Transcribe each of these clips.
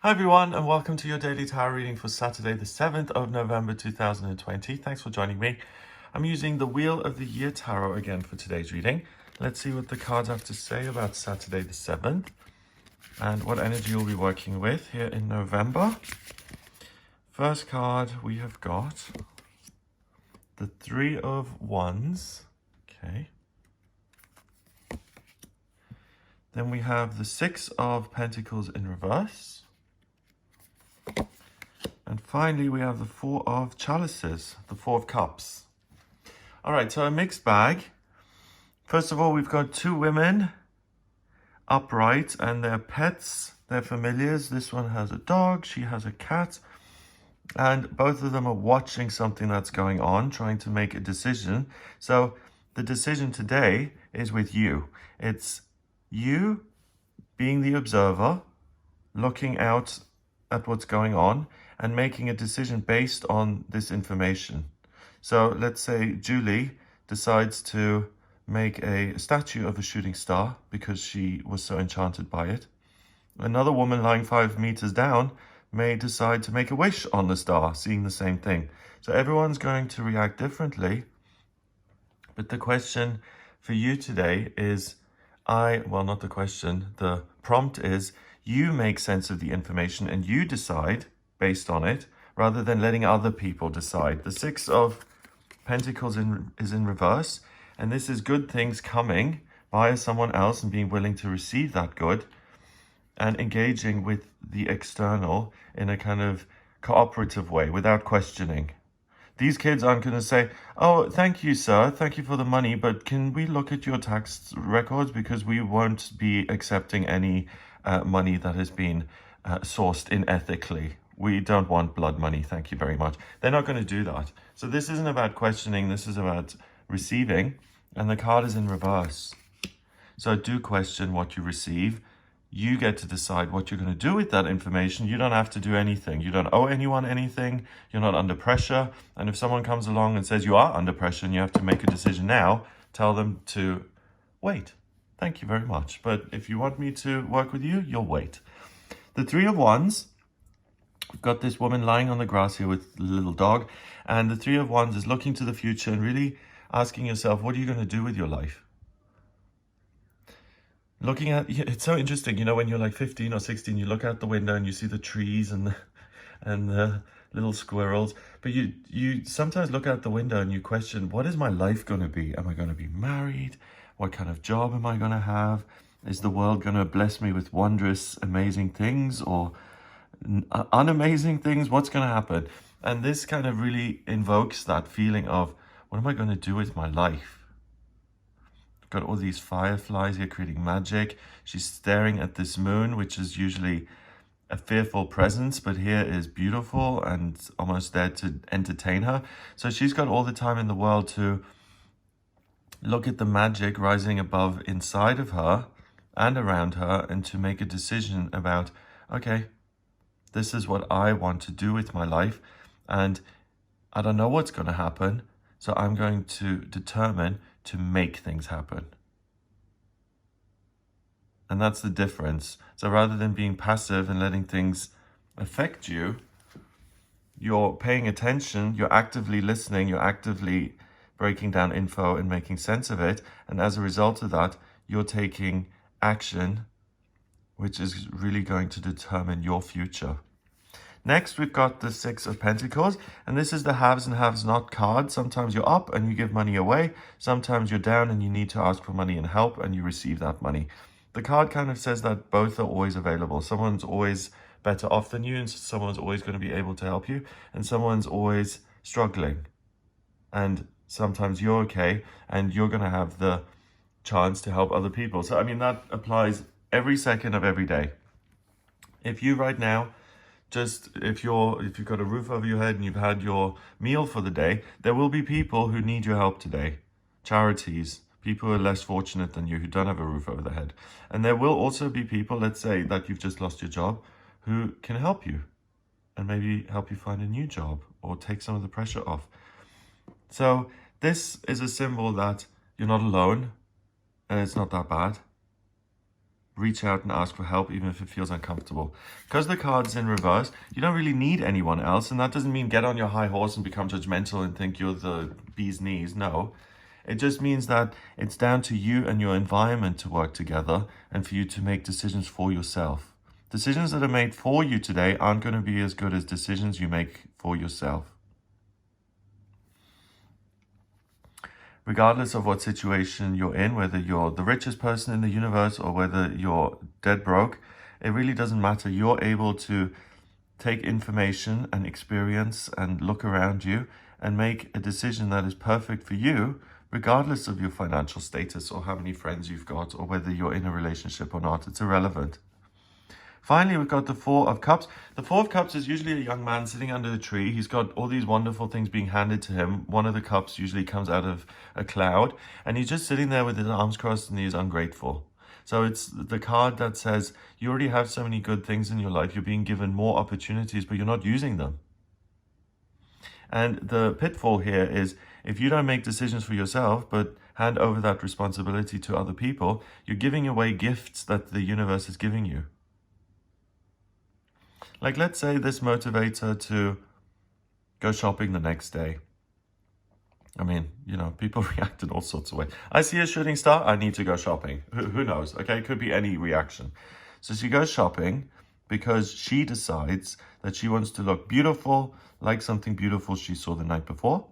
Hi everyone, and welcome to your daily tarot reading for Saturday the 7th of November 2020. Thanks for joining me. I'm using the Wheel of the Year Tarot again for today's reading. Let's see what the cards have to say about Saturday the 7th and what energy you'll be working with here in November. First card we have got the Three of Wands. Okay. Then we have the Six of Pentacles in reverse. And finally, we have the Four of Chalices, the Four of Cups. All right, so a mixed bag. First of all, we've got two women upright and their pets, their familiars. This one has a dog, she has a cat. And both of them are watching something that's going on, trying to make a decision. So the decision today is with you. It's you being the observer, looking out at what's going on and making a decision based on this information. So let's say Julie decides to make a statue of a shooting star because she was so enchanted by it. Another woman lying 5 meters down may decide to make a wish on the star, seeing the same thing. So everyone's going to react differently. But the question for you today is, not the question, the prompt is, you make sense of the information and you decide based on it, rather than letting other people decide. The Six of Pentacles is in reverse, and this is good things coming via someone else and being willing to receive that good and engaging with the external in a kind of cooperative way without questioning. These kids aren't going to say, oh, thank you, sir, thank you for the money, but can we look at your tax records because we won't be accepting any money that has been sourced unethically. We don't want blood money, thank you very much. They're not going to do that. So this isn't about questioning, this is about receiving, and the card is in reverse. So do question what you receive. You get to decide what you're going to do with that information. You don't have to do anything. You don't owe anyone anything. You're not under pressure. And if someone comes along and says you are under pressure and you have to make a decision now, tell them to wait. Thank you very much. But if you want me to work with you, you'll wait. The Three of Wands. We've got this woman lying on the grass here with a little dog. And the Three of Wands is looking to the future and really asking yourself, what are you going to do with your life? Looking at, it's so interesting, you know, when you're like 15 or 16, you look out the window and you see the trees and the little squirrels. But you sometimes look out the window and you question, what is my life going to be? Am I going to be married? What kind of job am I going to have? Is the world going to bless me with wondrous, amazing things or unamazing things? What's going to happen? And this kind of really invokes that feeling of, what am I going to do with my life? Got all these fireflies here creating magic. She's staring at this moon, which is usually a fearful presence, but here is beautiful and almost there to entertain her. So she's got all the time in the world to look at the magic rising above inside of her and around her and to make a decision about, okay, this is what I want to do with my life and I don't know what's going to happen, so I'm going to determine to make things happen. And that's the difference. So rather than being passive and letting things affect you, you're paying attention, you're actively listening, you're actively breaking down info and making sense of it. And as a result of that, you're taking action, which is really going to determine your future. Next, we've got the Six of Pentacles, and this is the haves and haves not card. Sometimes you're up and you give money away. Sometimes you're down and you need to ask for money and help and you receive that money. The card kind of says that both are always available. Someone's always better off than you, and someone's always going to be able to help you, and someone's always struggling. And sometimes you're okay, and you're going to have the chance to help other people. So, I mean, that applies every second of every day. If you right now, if you've got a roof over your head and you've had your meal for the day, there will be people who need your help today. Charities, people who are less fortunate than you, who don't have a roof over their head. And there will also be people, let's say that you've just lost your job, who can help you and maybe help you find a new job or take some of the pressure off. So this is a symbol that you're not alone and it's not that bad. reach out and ask for help, even if it feels uncomfortable. Because the card's in reverse, you don't really need anyone else. And that doesn't mean get on your high horse and become judgmental and think you're the bee's knees. No, it just means that it's down to you and your environment to work together and for you to make decisions for yourself. Decisions that are made for you today aren't going to be as good as decisions you make for yourself. Regardless of what situation you're in, whether you're the richest person in the universe or whether you're dead broke, it really doesn't matter. You're able to take information and experience and look around you and make a decision that is perfect for you, regardless of your financial status or how many friends you've got or whether you're in a relationship or not. It's irrelevant. Finally, we've got the Four of Cups. The Four of Cups is usually a young man sitting under a tree. He's got all these wonderful things being handed to him. One of the cups usually comes out of a cloud, and he's just sitting there with his arms crossed and he's ungrateful. So it's the card that says you already have so many good things in your life. You're being given more opportunities, but you're not using them. And the pitfall here is if you don't make decisions for yourself, but hand over that responsibility to other people, you're giving away gifts that the universe is giving you. Like, let's say this motivates her to go shopping the next day. I mean, you know, people react in all sorts of ways. I see a shooting star, I need to go shopping. Who knows? Okay, it could be any reaction. So she goes shopping because she decides that she wants to look beautiful, like something beautiful she saw the night before.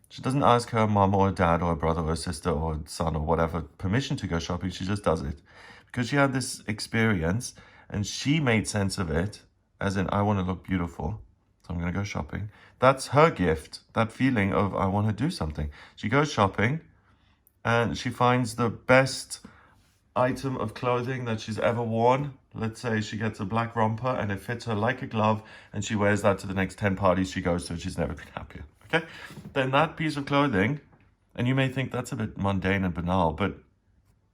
She doesn't ask her mom or dad or brother or sister or son or whatever permission to go shopping. She just does it because she had this experience and she made sense of it, as in, I want to look beautiful, so I'm going to go shopping. That's her gift, that feeling of, I want to do something. She goes shopping, and she finds the best item of clothing that she's ever worn. Let's say she gets a black romper, and it fits her like a glove, and she wears that to the next 10 parties she goes to, and she's never been happier, okay? Then that piece of clothing, and you may think that's a bit mundane and banal, but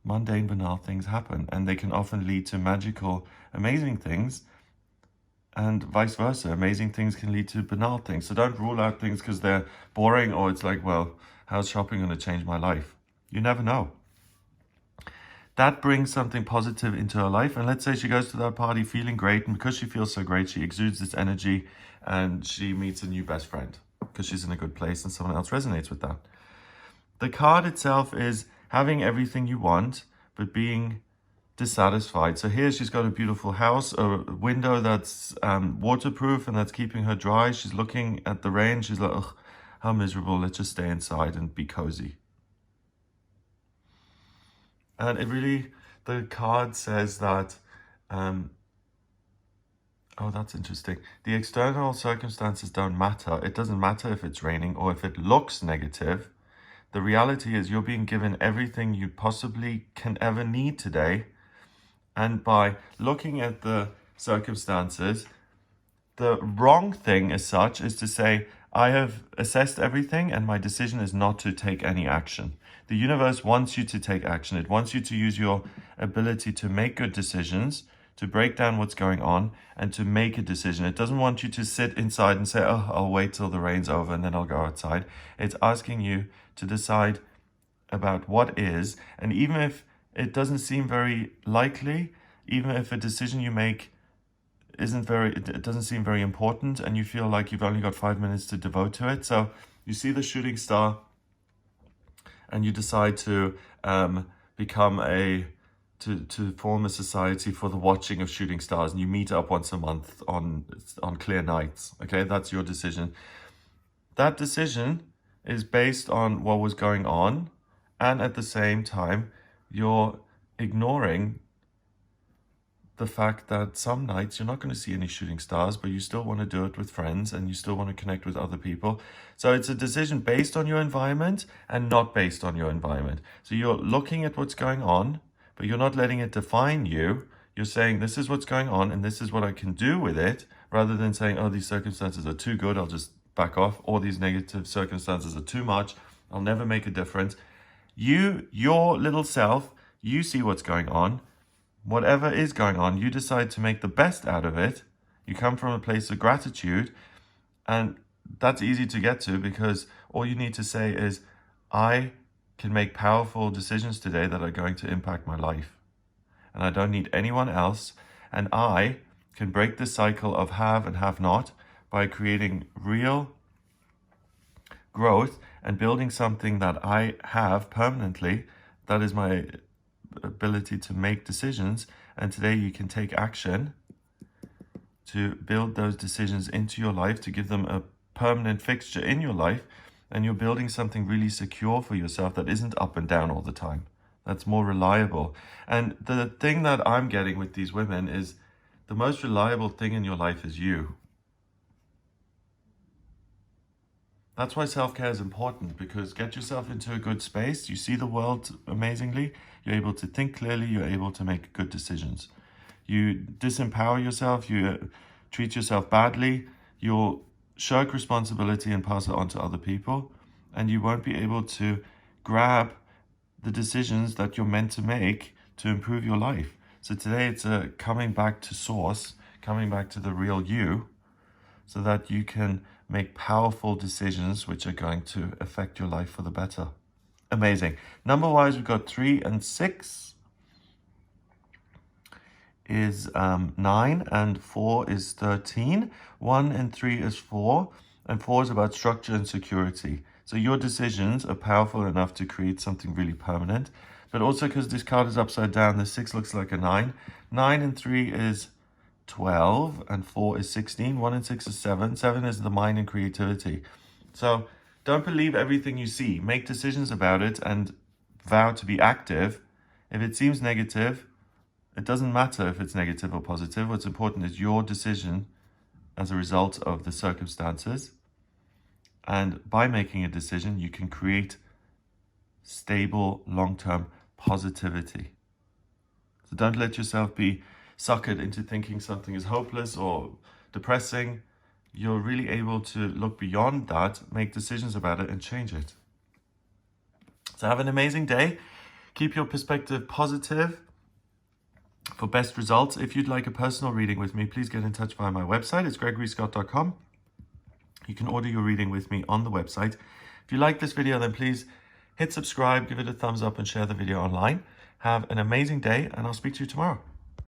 mundane, banal things happen, and they can often lead to magical, amazing things, and vice versa. Amazing things can lead to banal things. So don't rule out things because they're boring or it's like, well, how's shopping going to change my life? You never know. That brings something positive into her life, and let's say she goes to that party feeling great, and because she feels so great, she exudes this energy, and she meets a new best friend because she's in a good place and someone else resonates with that. The card itself is having everything you want, but being dissatisfied. So here she's got a beautiful house, a window that's waterproof and that's keeping her dry. She's looking at the rain. She's like, ugh, how miserable. Let's just stay inside and be cozy. And it really, the card says that, oh, that's interesting. The external circumstances don't matter. It doesn't matter if it's raining or if it looks negative. The reality is you're being given everything you possibly can ever need today. And by looking at the circumstances, the wrong thing as such is to say, I have assessed everything and my decision is not to take any action. The universe wants you to take action. It wants you to use your ability to make good decisions, to break down what's going on and to make a decision. It doesn't want you to sit inside and say, oh, I'll wait till the rain's over and then I'll go outside. It's asking you to decide about what is, and even if it doesn't seem very likely, even if a decision you make it doesn't seem very important and you feel like you've only got 5 minutes to devote to it. So you see the shooting star and you decide to to form a society for the watching of shooting stars, and you meet up once a month on clear nights. Okay, that's your decision. That decision is based on what was going on, and at the same time you're ignoring the fact that some nights you're not going to see any shooting stars, but you still want to do it with friends and you still want to connect with other people. So it's a decision based on your environment and not based on your environment. So you're looking at what's going on, but you're not letting it define you. You're saying, this is what's going on and this is what I can do with it, rather than saying, oh, these circumstances are too good, I'll just back off, or these negative circumstances are too much, I'll never make a difference. Your little self, you see what's going on. Whatever is going on, you decide to make the best out of it. You come from a place of gratitude, and that's easy to get to because all you need to say is, I can make powerful decisions today that are going to impact my life. and I don't need anyone else. And I can break the cycle of have and have not by creating real growth and building something that I have permanently. That is my ability to make decisions. And today you can take action to build those decisions into your life, to give them a permanent fixture in your life. And you're building something really secure for yourself that isn't up and down all the time. That's more reliable. And the thing that I'm getting with these women is the most reliable thing in your life is you. That's why self-care is important, because get yourself into a good space. You see the world amazingly. You're able to think clearly. You're able to make good decisions. You disempower yourself. You treat yourself badly. You'll shirk responsibility and pass it on to other people. And you won't be able to grab the decisions that you're meant to make to improve your life. So today it's a coming back to source, coming back to the real you, so that you can make powerful decisions which are going to affect your life for the better. Amazing. Number-wise, we've got 3 and 6 is 9, and 4 is 13. 1 and 3 is 4, and 4 is about structure and security. So your decisions are powerful enough to create something really permanent. But also because this card is upside down, the 6 looks like a 9. 9 and 3 is 12, and 4 is 16. 1 and 6 is 7. 7 is the mind and creativity. So don't believe everything you see. Make decisions about it and vow to be active. If it seems negative, it doesn't matter if it's negative or positive. What's important is your decision as a result of the circumstances. And by making a decision, you can create stable, long-term positivity. So don't let yourself be suckered into thinking something is hopeless or depressing. You're really able to look beyond that, make decisions about it, and change it. So have an amazing day. Keep your perspective positive for best results. If you'd like a personal reading with me, please get in touch via my website. It's gregoryscott.com. You can order your reading with me on the website. If you like this video, then please hit subscribe, give it a thumbs up, and share the video online. Have an amazing day, and I'll speak to you tomorrow.